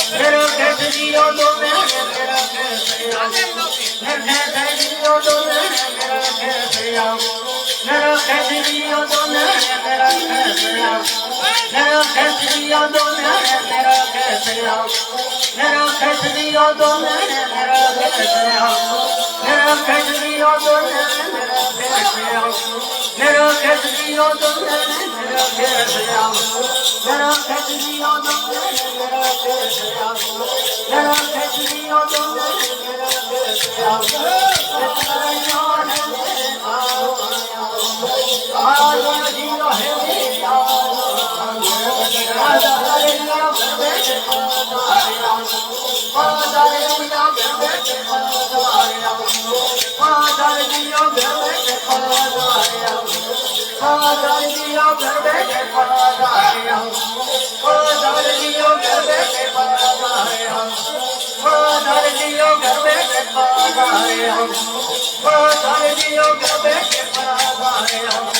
मेरा खेत दियो तो मेरा खेत आओ मेरा खेत दियो तो मेरा खेत आओ मेरा खेत दियो तो मेरा खेत आओ मेरा खेत दियो तो मेरा खेत आओ मेरा खेत दियो तो मेरा खेत आओ मेरा खेत दियो तो मेरा खेत आओ मेरा खेत दियो तो मेरा खेत आओ मेरा खेत दियो तो मेरा खेत आओ मेरा खेत दियो तो मेरा खेत आओ दियो है